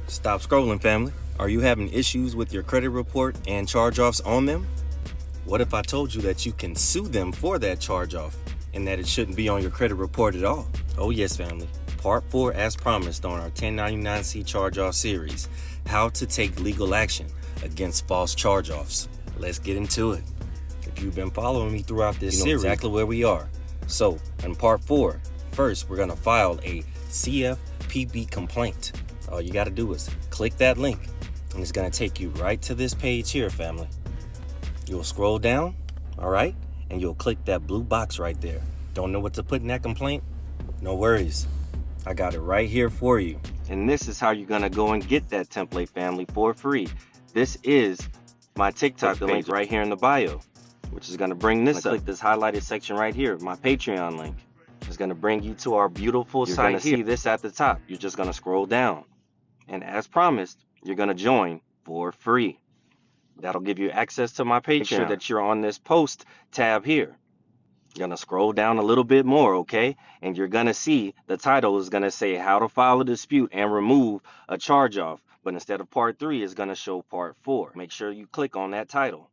Stop scrolling, family. Are you having issues with your credit report and charge-offs on them? What if I told you that you can sue them for that charge-off and that it shouldn't be on your credit report at all? Oh yes, family. Part 4, as promised on our 1099-C charge-off series, how to take legal action against false charge-offs. Let's get into it. If you've been following me throughout this series, exactly where we are. So, in part 4, first we're going to file a CFPB complaint. All you got to do is click that link, and it's going to take you right to this page here, family. You'll scroll down, all right, and you'll click that blue box right there. Don't know what to put in that complaint? No worries. I got it right here for you. And this is how you're going to go and get that template, family, for free. This is my TikTok, the link right here in the bio, which is going to bring this up. Click this highlighted section right here, my Patreon link. It's going to bring you to our beautiful site. You're going to see this at the top. You're just going to scroll down. And as promised, you're going to join for free. That'll give you access to my Patreon. Make sure that you're on this post tab here. You're going to scroll down a little bit more, okay? And you're going to see the title is going to say how to file a dispute and remove a charge off. But instead of part 3, it's going to show part 4. Make sure you click on that title.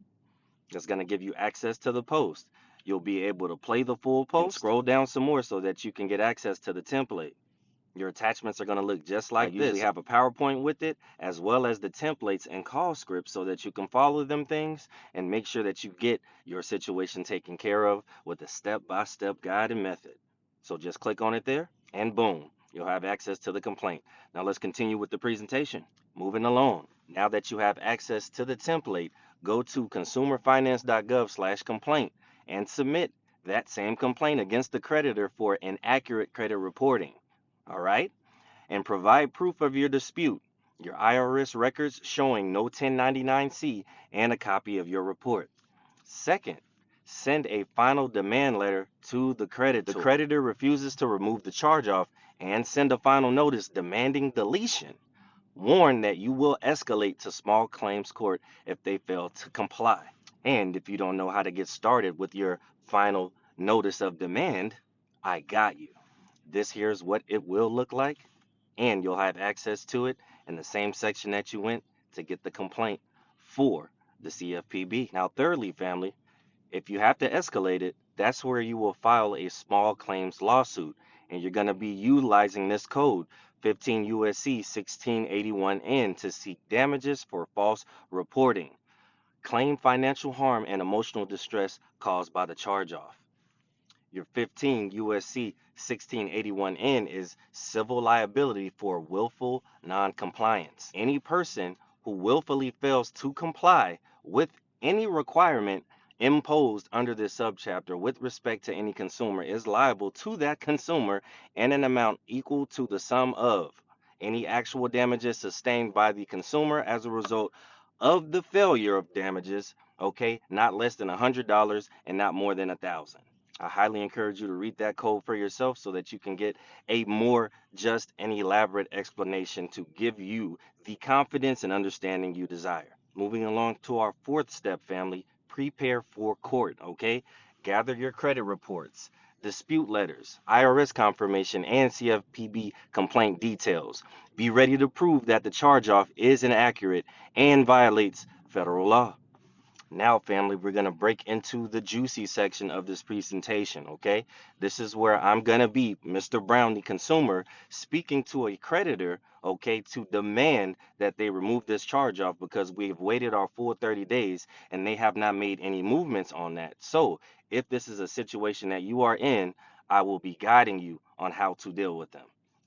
It's going to give you access to the post. You'll be able to play the full post. Scroll down some more so that you can get access to the template. Your attachments are going to look just like this. We have a PowerPoint with it, as well as the templates and call scripts so that you can follow them things and make sure that you get your situation taken care of with a step-by-step guide and method. So just click on it there, and boom, you'll have access to the complaint. Now let's continue with the presentation. Moving along. Now that you have access to the template, go to consumerfinance.gov/complaint and submit that same complaint against the creditor for inaccurate credit reporting. All right, and provide proof of your dispute, your IRS records showing no 1099-C, and a copy of your report. Second, send a final demand letter to the creditor. The creditor refuses to remove the charge-off and send a final notice demanding deletion. Warn that you will escalate to small claims court if they fail to comply. And if you don't know how to get started with your final notice of demand, I got you. This here's what it will look like, and you'll have access to it in the same section that you went to get the complaint for the CFPB. Now, thirdly, family, if you have to escalate it, that's where you will file a small claims lawsuit, and you're going to be utilizing this code 15 U.S.C. 1681N to seek damages for false reporting. Claim financial harm and emotional distress caused by the charge-off. Your 15 U.S.C. 1681N is civil liability for willful noncompliance. Any person who willfully fails to comply with any requirement imposed under this subchapter with respect to any consumer is liable to that consumer in an amount equal to the sum of any actual damages sustained by the consumer as a result of the failure of damages, okay, not less than $100 and not more than $1,000. I highly encourage you to read that code for yourself so that you can get a more just and elaborate explanation to give you the confidence and understanding you desire. Moving along to our fourth step, family, prepare for court, okay? Gather your credit reports, dispute letters, IRS confirmation, and CFPB complaint details. Be ready to prove that the charge-off is inaccurate and violates federal law. Now, family, we're going to break into the juicy section of this presentation, okay? This is where I'm going to be, Mr. Brown, the consumer, speaking to a creditor, okay, to demand that they remove this charge off because we have waited our full 30 days and they have not made any movements on that. So if this is a situation that you are in, I will be guiding you on how to deal with them.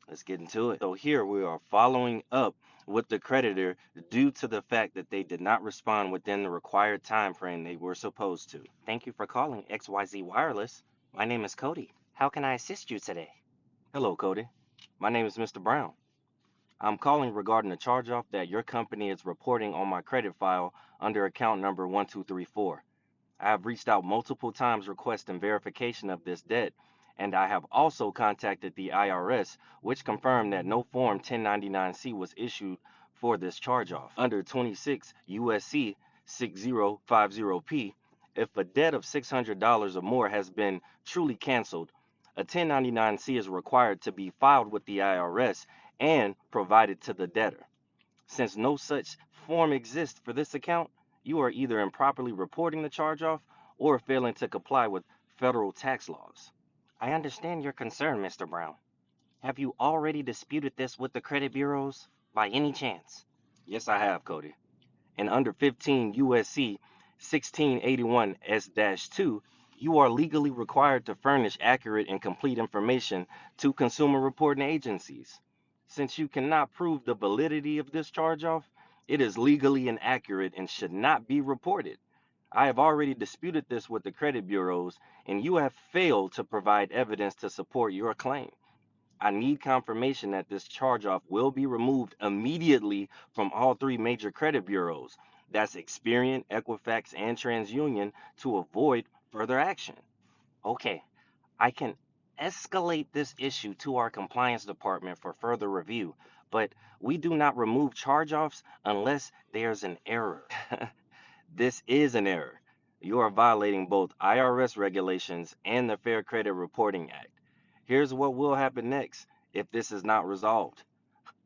Let's get into it. So here we are following up with the creditor due to the fact that they did not respond within the required time frame they were supposed to. Thank you for calling XYZ Wireless. My name is Cody. How can I assist you today? Hello, Cody. My name is Mr. Brown. I'm calling regarding a charge-off that your company is reporting on my credit file under account number 1234. I have reached out multiple times requesting verification of this debt, and I have also contacted the IRS, which confirmed that no Form 1099-C was issued for this charge-off. Under 26 U.S.C. 6050P, if a debt of $600 or more has been truly canceled, a 1099-C is required to be filed with the IRS and provided to the debtor. Since no such form exists for this account, you are either improperly reporting the charge-off or failing to comply with federal tax laws. I understand your concern, Mr. Brown. Have you already disputed this with the credit bureaus by any chance? Yes, I have, Cody. And under 15 U.S.C. 1681 S-2, you are legally required to furnish accurate and complete information to consumer reporting agencies. Since you cannot prove the validity of this charge-off, it is legally inaccurate and should not be reported. I have already disputed this with the credit bureaus, and you have failed to provide evidence to support your claim. I need confirmation that this charge-off will be removed immediately from all three major credit bureaus. That's Experian, Equifax, and TransUnion to avoid further action. Okay, I can escalate this issue to our compliance department for further review, but we do not remove charge-offs unless there's an error. This is an error. You are violating both IRS regulations and the Fair Credit Reporting Act. Here's what will happen next if this is not resolved.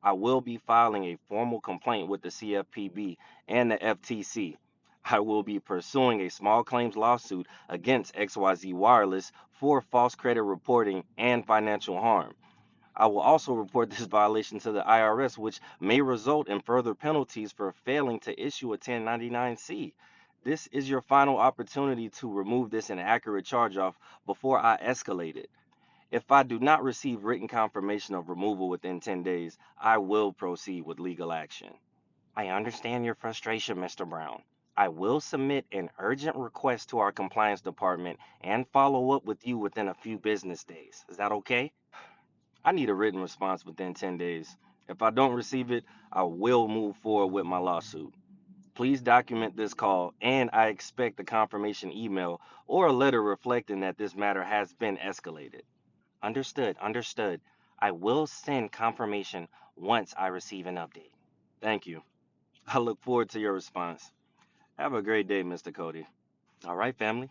I will be filing a formal complaint with the CFPB and the FTC. I will be pursuing a small claims lawsuit against XYZ Wireless for false credit reporting and financial harm. I will also report this violation to the IRS, which may result in further penalties for failing to issue a 1099-C. This is your final opportunity to remove this inaccurate charge-off before I escalate it. If I do not receive written confirmation of removal within 10 days, I will proceed with legal action. I understand your frustration, Mr. Brown. I will submit an urgent request to our compliance department and follow up with you within a few business days. Is that okay? I need a written response within 10 days. If I don't receive it, I will move forward with my lawsuit. Please document this call, and I expect a confirmation email or a letter reflecting that this matter has been escalated. Understood, understood. I will send confirmation once I receive an update. Thank you. I look forward to your response. Have a great day, Mr. Cody. All right, family.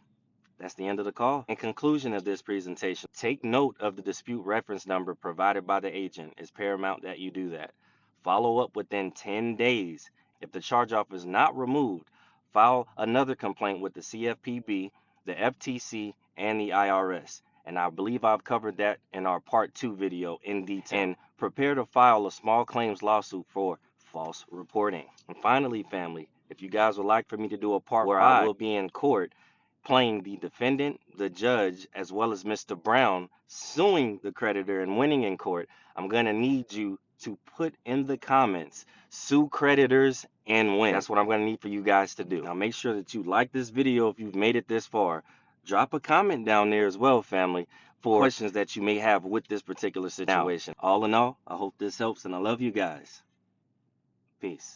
That's the end of the call. In conclusion of this presentation, take note of the dispute reference number provided by the agent. It's paramount that you do that. Follow up within 10 days. If the charge-off is not removed, file another complaint with the CFPB, the FTC, and the IRS. And I believe I've covered that in our part 2 video in detail. And prepare to file a small claims lawsuit for false reporting. And finally, family, if you guys would like for me to do a part where I will be in court playing the defendant, the judge, as well as Mr. Brown suing the creditor and winning in court, I'm going to need you to put in the comments, sue creditors and win. That's what I'm going to need for you guys to do. Now make sure that you like this video if you've made it this far. Drop a comment down there as well, family, for questions that you may have with this particular situation. Now, all in all, I hope this helps and I love you guys. Peace.